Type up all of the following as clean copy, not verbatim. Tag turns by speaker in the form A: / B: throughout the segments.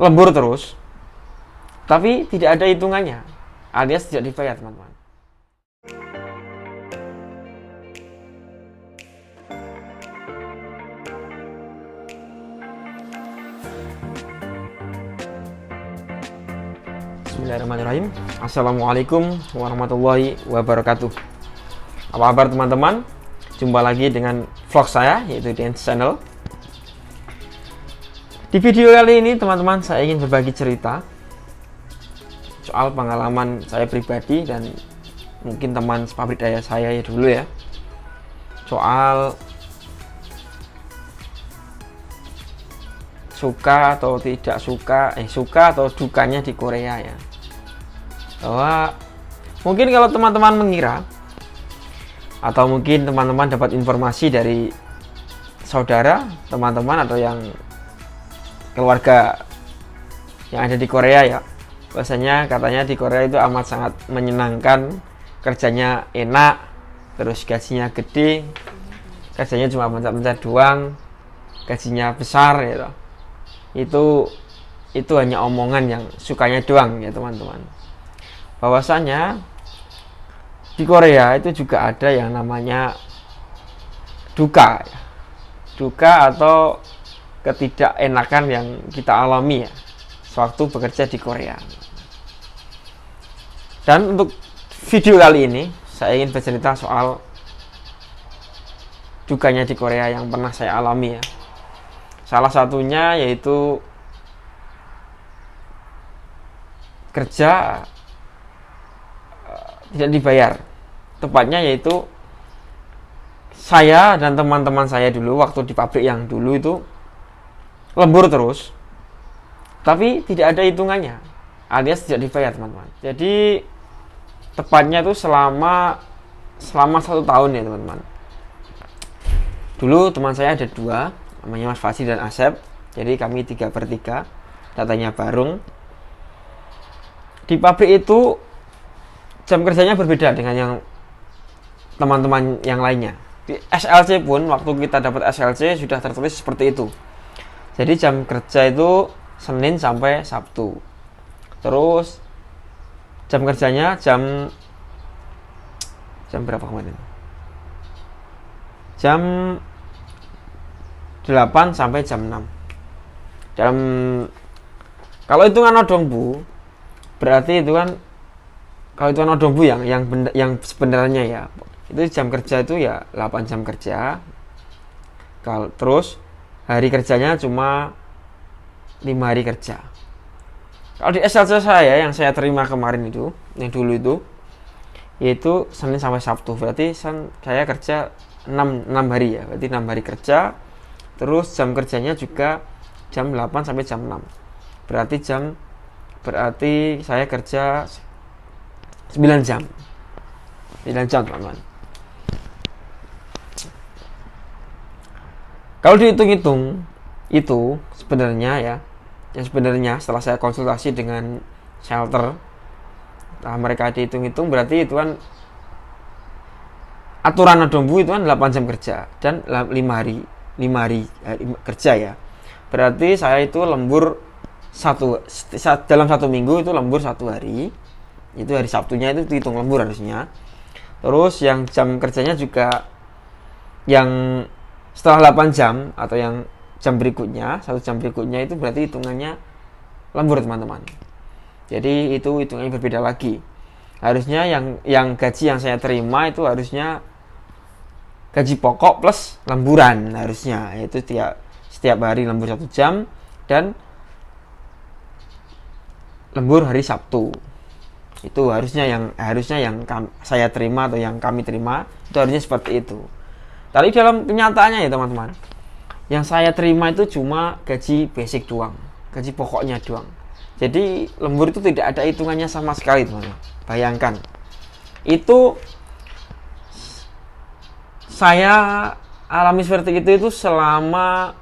A: lembur terus, tapi tidak ada hitungannya, alias tidak dibayar, teman-teman. Bismillahirrahmanirrahim. Assalamualaikum warahmatullahi wabarakatuh. Apa kabar teman-teman? Jumpa lagi dengan vlog saya, yaitu Dance Channel. Di video kali ini teman-teman, saya ingin berbagi cerita soal pengalaman saya pribadi dan mungkin teman pabrik daya saya ya dulu ya, soal suka atau tidak suka, suka atau dukanya di Korea ya. Bahwa mungkin kalau teman-teman mengira, atau mungkin teman-teman dapat informasi dari saudara, teman-teman atau yang keluarga yang ada di Korea ya, bahwasanya katanya di Korea itu amat sangat menyenangkan, kerjanya enak, terus gajinya gede, kerjanya cuma pencet-pencet doang, gajinya besar gitu. Itu hanya omongan yang sukanya doang ya teman-teman. Bahwasanya di Korea itu juga ada yang namanya duka ya. Duka atau ketidakenakan yang kita alami ya sewaktu bekerja di Korea. Dan untuk video kali ini saya ingin bercerita soal dukanya di Korea yang pernah saya alami ya. Salah satunya yaitu kerja tidak dibayar. Tepatnya yaitu saya dan teman-teman saya dulu waktu di pabrik yang dulu itu lembur terus, tapi tidak ada hitungannya, alias tidak dibayar teman-teman. Jadi tepatnya itu selama 1 tahun ya teman-teman. Dulu teman saya ada 2, namanya Mas Fasi dan Asep. Jadi kami 3/3, datanya bareng. Di pabrik itu jam kerjanya berbeda dengan yang teman-teman yang lainnya. Di SLC pun waktu kita dapat SLC sudah tertulis seperti itu. Jadi jam kerja itu Senin sampai Sabtu. Terus jam kerjanya jam berapa kemarin? Jam 8 sampai jam 6. Dalam kalau hitungan odongbu berarti itu kan, kalau hitungan odongbu yang sebenarnya ya, itu jam kerja itu ya 8 jam kerja. Terus hari kerjanya cuma 5 hari kerja. Kalau di SLC saya yang saya terima kemarin itu, yang dulu itu, yaitu Senin sampai Sabtu. Berarti saya kerja 6 hari ya. Berarti 6 hari kerja. Terus jam kerjanya juga jam 8 sampai jam 6. Berarti saya kerja 9 jam. 9 jam, teman-teman. Kalau dihitung-hitung itu sebenarnya ya, yang sebenarnya setelah saya konsultasi dengan shelter, mereka dihitung-hitung berarti itu kan aturan odongbu itu kan 8 jam kerja dan 5 hari kerja ya. Berarti saya itu lembur dalam 1 minggu itu lembur 1 hari. Itu hari Sabtunya itu dihitung lembur harusnya. Terus yang jam kerjanya juga yang setelah 8 jam atau yang jam berikutnya, 1 jam berikutnya itu berarti hitungannya lembur teman-teman. Jadi itu hitungannya berbeda lagi. Harusnya yang gaji yang saya terima itu harusnya gaji pokok plus lemburan harusnya, yaitu setiap hari lembur 1 jam dan lembur hari Sabtu. Itu harusnya yang saya terima atau yang kami terima itu harusnya seperti itu. Tapi dalam kenyataannya ya teman-teman, yang saya terima itu cuma gaji basic doang, gaji pokoknya doang. Jadi lembur itu tidak ada hitungannya sama sekali teman-teman. Bayangkan, itu saya alami seperti itu selama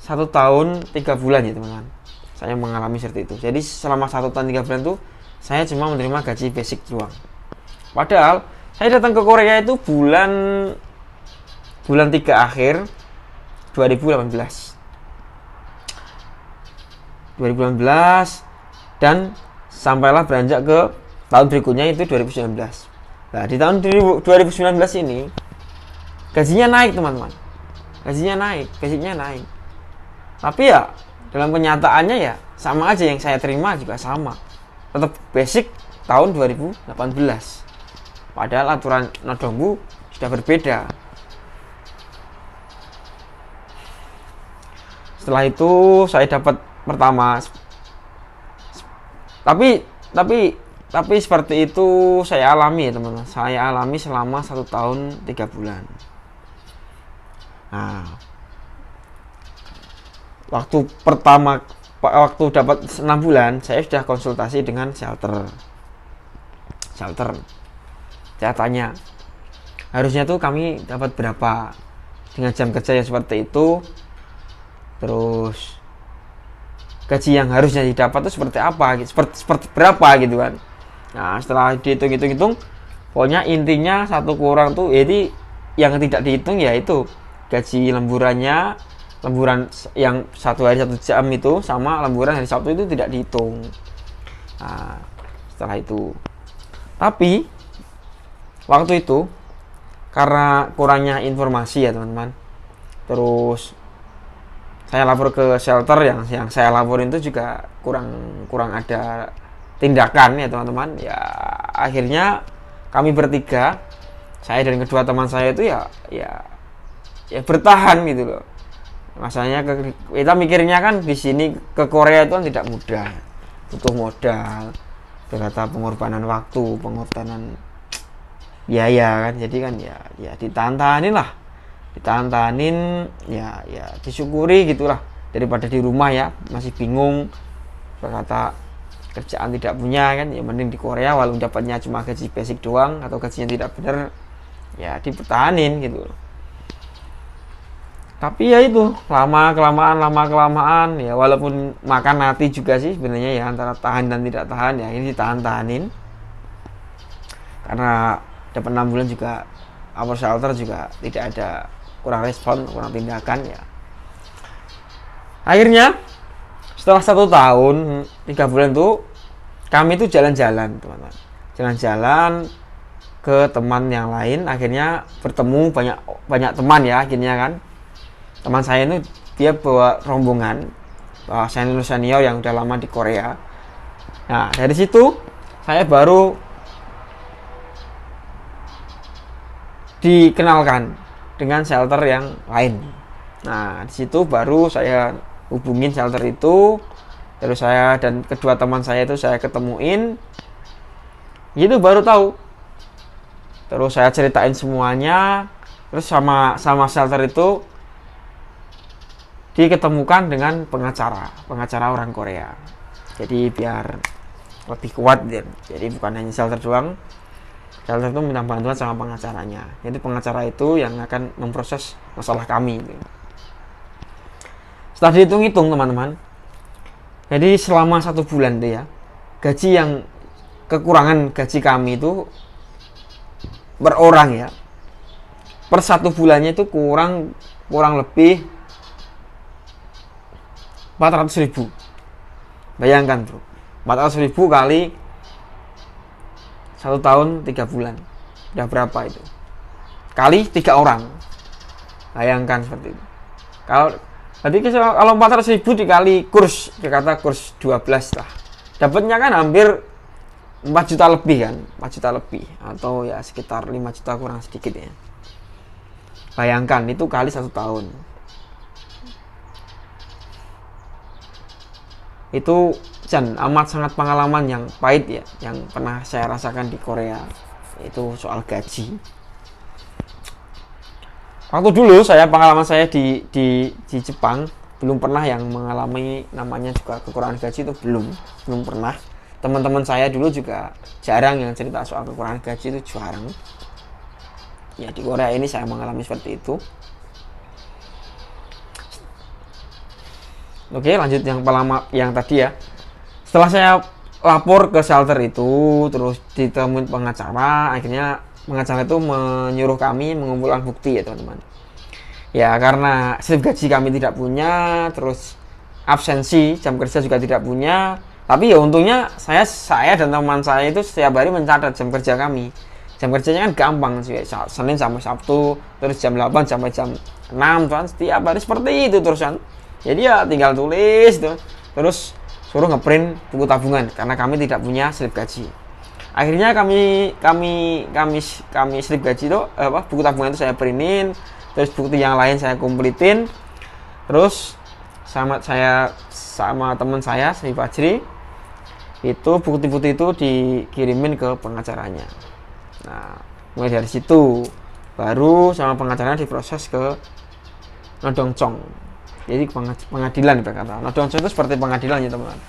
A: 1 tahun 3 bulan ya teman-teman. Saya mengalami seperti itu. Jadi selama 1 tahun 3 bulan itu saya cuma menerima gaji basic doang. Padahal saya datang ke Korea itu bulan 3 akhir 2018. 2019 dan sampailah beranjak ke tahun berikutnya itu 2019. Nah, di tahun 2019 ini gajinya naik, teman-teman. Gajinya naik. Tapi ya dalam kenyataannya ya sama aja, yang saya terima juga sama. Tetap basic tahun 2018. Padahal aturan Nodongbu sudah berbeda. Setelah itu saya dapat pertama, tapi seperti itu saya alami ya, teman-teman. Saya alami selama 1 tahun 3 bulan. Nah, waktu dapat 6 bulan saya sudah konsultasi dengan shelter. Saya tanya, harusnya tuh kami dapat berapa dengan jam kerja yang seperti itu, terus gaji yang harusnya didapat itu seperti apa, seperti berapa gitu kan. Nah, setelah dihitung, pokoknya intinya satu kurang tuh, jadi yang tidak dihitung ya itu gaji lemburan yang 1 hari 1 jam itu, sama lemburan hari Sabtu itu tidak dihitung. Nah, setelah itu, tapi waktu itu karena kurangnya informasi ya, teman-teman, terus saya lapor ke shelter, yang saya laporin itu juga kurang ada tindakan ya, teman-teman. Ya akhirnya kami bertiga, saya dan kedua teman saya itu ya bertahan gitu loh. Masanya kita mikirnya kan di sini ke Korea itu kan tidak mudah, butuh modal, berkata pengorbanan waktu, pengorbanan biaya kan. Jadi kan ya ditantanin ya disyukuri gitulah, daripada di rumah ya masih bingung, berkata kerjaan tidak punya kan, ya mending di Korea walaupun dapatnya cuma gaji basic doang atau gajinya tidak benar, ya dipertahanin gitu. Tapi ya itu lama kelamaan ya, walaupun makan hati juga sih sebenarnya ya, antara tahan dan tidak tahan, ya ini ditahan-tahanin karena dapat 6 bulan juga our shelter juga tidak ada, kurang respon, kurang tindakan ya. Akhirnya setelah 1 tahun 3 bulan tuh kami tuh jalan-jalan, teman-teman, jalan-jalan ke teman yang lain. Akhirnya bertemu banyak teman ya, akhirnya kan. Teman saya itu dia bawa rombongan, senior yang udah lama di Korea. Nah, dari situ saya baru dikenalkan dengan shelter yang lain. Nah, di situ baru saya hubungin shelter itu, terus saya dan kedua teman saya itu saya ketemuin, gitu baru tahu. Terus saya ceritain semuanya, terus sama shelter itu diketemukan dengan pengacara orang Korea. Jadi biar lebih kuat, jadi bukan hanya shelter doang. Shelter itu minta bantuan sama pengacaranya. Jadi pengacara itu yang akan memproses masalah kami. Setelah dihitung-hitung, teman-teman, jadi selama 1 bulan itu ya, gaji yang kekurangan gaji kami itu per orang ya, per 1 bulannya itu kurang lebih 400.000. Bayangkan bro, 400.000 kali 1 tahun 3 bulan, udah berapa itu? Kali 3 orang. Bayangkan seperti itu. Kalau 400.000 dikali kurs, dikata kurs 12 lah, dapatnya kan hampir 4 juta lebih kan, 4 juta lebih, atau ya sekitar 5 juta kurang sedikit ya. Bayangkan itu kali 1 tahun. Itu amat sangat pengalaman yang pahit ya, yang pernah saya rasakan di Korea, itu soal gaji. Waktu dulu pengalaman saya di Jepang, belum pernah yang mengalami namanya juga kekurangan gaji, itu belum pernah. Teman-teman saya dulu juga jarang yang cerita soal kekurangan gaji, itu jarang. Ya di Korea ini saya mengalami seperti itu. Oke, lanjut yang tadi ya. Setelah saya lapor ke shelter itu, terus ditemuin pengacara, akhirnya pengacara itu menyuruh kami mengumpulkan bukti ya, teman-teman. Ya karena slip gaji kami tidak punya, terus absensi, jam kerja juga tidak punya. Tapi ya untungnya saya dan teman saya itu setiap hari mencatat jam kerja kami. Jam kerjanya kan gampang sih, Senin sampai Sabtu, terus jam 8 sampai jam 6 kan, setiap hari seperti itu terus kan. Jadi ya tinggal tulis tuh, terus suruh ngeprint buku tabungan karena kami tidak punya slip gaji. Akhirnya kami slip gaji itu buku tabungan itu saya printin, terus bukti yang lain saya kumplitin, terus sama teman saya si Fajri itu bukti-bukti itu dikirimin ke pengacaranya. Nah, mulai dari situ baru sama pengacaranya diproses ke Nodongcong. Jadi pengadilan berkata. Nodongcong itu seperti pengadilan ya teman.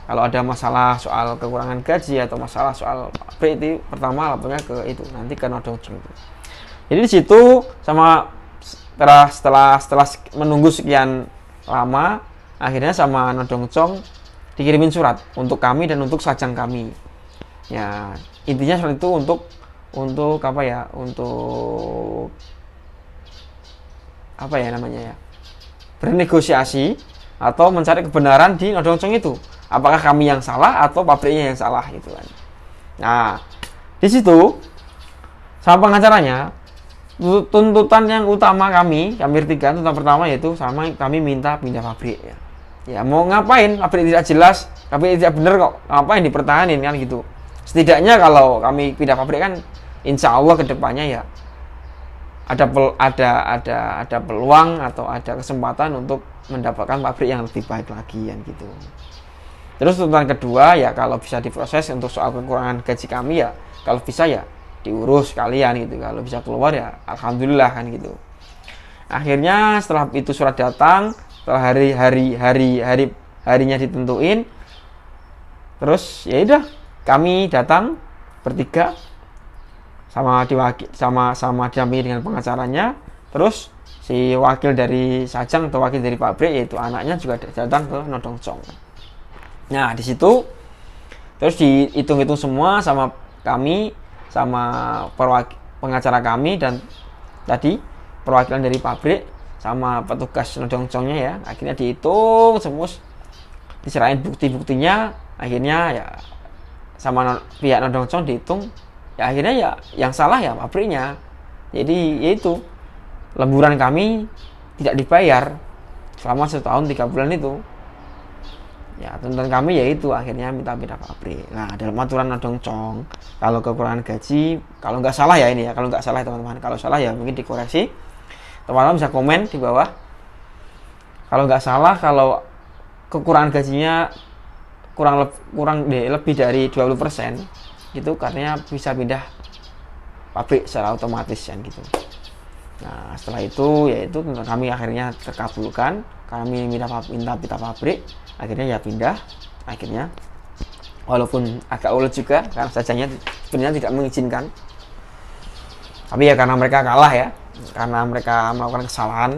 A: Kalau ada masalah soal kekurangan gaji atau masalah soal itu pertama lapornya ke itu, nanti ke Nodongcong. Jadi di situ sama setelah menunggu sekian lama, akhirnya sama Nodongcong dikirimin surat untuk kami dan untuk sajang kami. Ya, intinya surat itu untuk apa ya? Untuk apa ya namanya ya? Bernegosiasi atau mencari kebenaran di Nodongcong itu. Apakah kami yang salah atau pabriknya yang salah gitu kan. Nah, di situ sama pengacaranya tuntutan yang utama kami bertiga, tuntutan pertama yaitu sama kami minta pindah pabrik ya. Ya mau ngapain, pabrik tidak jelas, pabrik tidak benar kok, ngapain dipertahanin kan gitu. Setidaknya kalau kami pindah pabrik kan insya Allah kedepannya ya ada peluang atau ada kesempatan untuk mendapatkan pabrik yang lebih baik lagi kan gitu. Terus tuntutan kedua ya kalau bisa diproses untuk soal kekurangan gaji kami ya kalau bisa ya diurus kalian gitu, kalau bisa keluar ya alhamdulillah kan gitu. Akhirnya setelah itu surat datang, setelah harinya ditentuin, terus ya udah kami datang bertiga sama didampingi dengan pengacaranya, terus si wakil dari sajang atau wakil dari pabrik yaitu anaknya juga datang ke Nodongcong. Nah di situ terus dihitung-hitung semua sama kami sama pengacara kami dan tadi perwakilan dari pabrik sama petugas Nodongcongnya ya, akhirnya dihitung semua, diserahin bukti-buktinya, akhirnya ya sama pihak Nodongcong dihitung ya, akhirnya ya yang salah ya pabriknya. Jadi yaitu lemburan kami tidak dibayar selama 1 tahun 3 bulan itu ya, tuntutan kami yaitu akhirnya minta pindah pabrik. Nah dalam aturan Nodongcong kalau kekurangan gaji, kalau nggak salah ya ini ya, kalau nggak salah teman-teman, kalau salah ya mungkin dikoreksi, teman-teman bisa komen di bawah. Kalau nggak salah, kalau kekurangan gajinya lebih dari 20%, itu katanya bisa pindah pabrik secara otomatis kan gitu. Nah setelah itu yaitu kami akhirnya terkabulkan, kami minta pindah pabrik, akhirnya ya pindah. Akhirnya walaupun agak ulet juga karena sajanya sebenarnya tidak mengizinkan, tapi ya karena mereka kalah ya, karena mereka melakukan kesalahan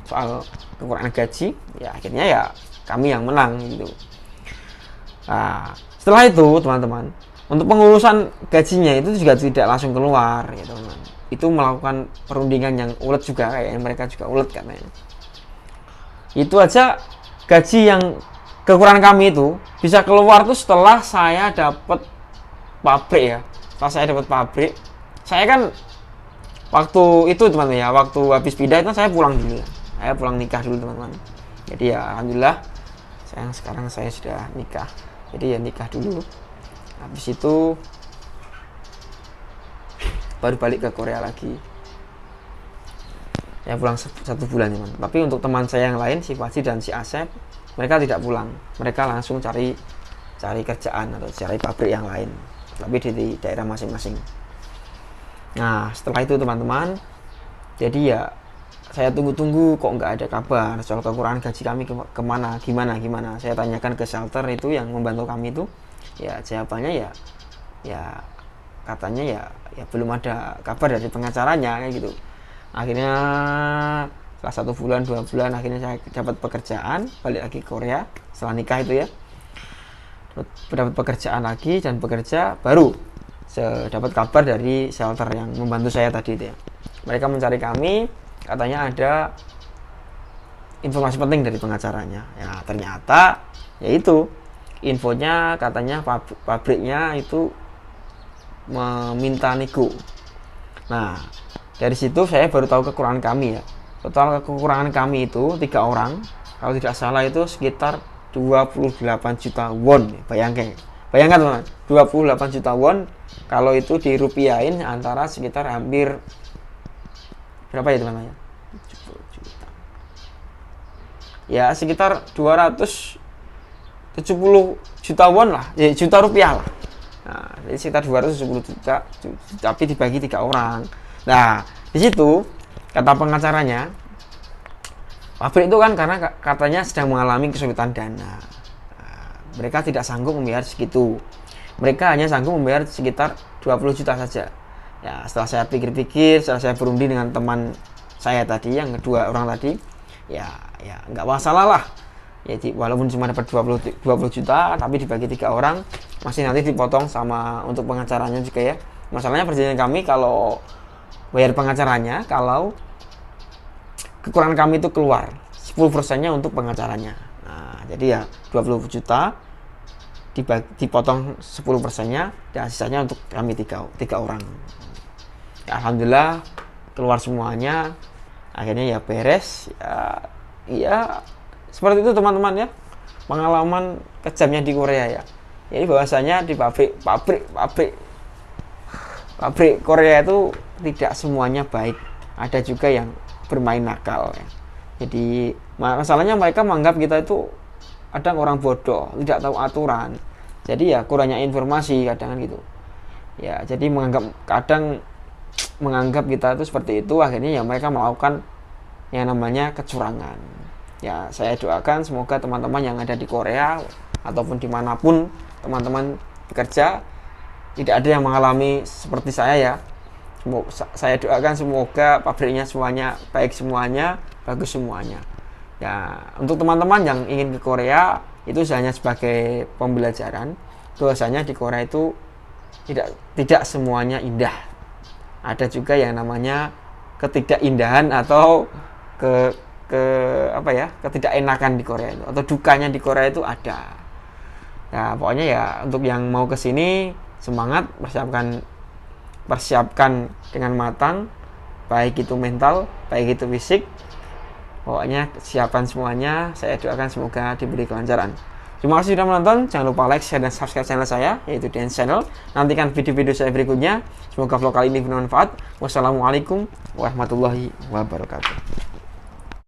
A: soal kekurangan gaji ya, akhirnya ya kami yang menang gitu. Nah setelah itu teman-teman, untuk pengurusan gajinya itu juga tidak langsung keluar ya teman-teman, itu melakukan perundingan yang ulet juga, kayak mereka juga ulet katanya. Itu aja gaji yang kekurangan kami itu bisa keluar tuh setelah saya dapat pabrik ya. Setelah saya dapat pabrik, saya kan waktu itu teman-teman ya, waktu habis pindah itu saya pulang dulu ya. Saya pulang nikah dulu teman-teman. Jadi ya alhamdulillah sekarang saya sudah nikah. Jadi ya nikah dulu. Habis itu baru balik ke Korea lagi. Saya pulang 1 bulan teman. Tapi untuk teman saya yang lain, si Fajri dan si Asep, mereka tidak pulang. Mereka langsung cari kerjaan atau cari pabrik yang lain, tapi di daerah masing-masing. Nah setelah itu teman-teman, jadi ya saya tunggu-tunggu kok nggak ada kabar soal kekurangan gaji kami kemana, gimana. Saya tanyakan ke shelter itu yang membantu kami itu, ya jawabannya ya katanya ya belum ada kabar dari pengacaranya kayak gitu. Akhirnya setelah 1 bulan 2 bulan akhirnya saya dapat pekerjaan, balik lagi ke Korea setelah nikah itu ya, dapat pekerjaan lagi dan bekerja, baru saya dapat kabar dari shelter yang membantu saya tadi itu ya. Mereka mencari kami, katanya ada informasi penting dari pengacaranya. Ya ternyata yaitu infonya katanya pabriknya itu meminta nego. Nah dari situ saya baru tahu kekurangan kami ya. Total kekurangan kami itu 3 orang, kalau tidak salah itu sekitar 28 juta won. Bayangkan teman, 28 juta won kalau itu dirupiahin antara sekitar hampir berapa ya teman-teman? Ya sekitar 270 juta won lah, ya juta rupiah lah. Nah, jadi sekitar 270 juta, tapi dibagi 3 orang. Nah, di situ kata pengacaranya, pabrik itu kan karena katanya sedang mengalami kesulitan dana. Nah, mereka tidak sanggup membayar segitu. Mereka hanya sanggup membayar sekitar 20 juta saja. Ya, setelah saya pikir-pikir, setelah saya berunding dengan teman saya tadi, yang kedua orang tadi, ya nggak masalah lah. Jadi walaupun cuma dapat 20 juta, tapi dibagi 3 orang, masih nanti dipotong sama untuk pengacaranya juga ya. Masalahnya perjanjian kami kalau bayar pengacaranya, kalau kekurangan kami itu keluar 10%-nya untuk pengacaranya. Nah, jadi ya 20 juta dipotong 10%-nya, dan sisanya untuk kami 3 orang. Ya, alhamdulillah keluar semuanya, akhirnya ya beres. Ya seperti itu teman-teman ya, pengalaman kejamnya di Korea ya. Jadi bahwasanya di pabrik Korea itu tidak semuanya baik, ada juga yang bermain nakal ya. Jadi masalahnya mereka menganggap kita itu kadang orang bodoh, tidak tahu aturan. Jadi ya kurangnya informasi kadang gitu. Ya jadi kadang menganggap kita itu seperti itu, akhirnya ya mereka melakukan yang namanya kecurangan. Ya saya doakan semoga teman-teman yang ada di Korea ataupun dimanapun teman-teman bekerja, tidak ada yang mengalami seperti saya ya. Saya doakan semoga pabriknya semuanya baik, semuanya bagus semuanya. Ya untuk teman-teman yang ingin ke Korea, itu hanya sebagai pembelajaran bahwasanya di Korea itu tidak semuanya indah. Ada juga yang namanya ketidakindahan atau ketidakenakan di Korea itu, atau dukanya di Korea itu ada. Ya pokoknya ya untuk yang mau ke sini semangat, persiapkan dengan matang, baik itu mental, baik itu fisik. Pokoknya siapkan semuanya. Saya doakan semoga diberi kelancaran. Terima kasih sudah menonton. Jangan lupa like, share, dan subscribe channel saya, yaitu Dance Channel. Nantikan video-video saya berikutnya. Semoga vlog kali ini bermanfaat. Wassalamualaikum warahmatullahi wabarakatuh.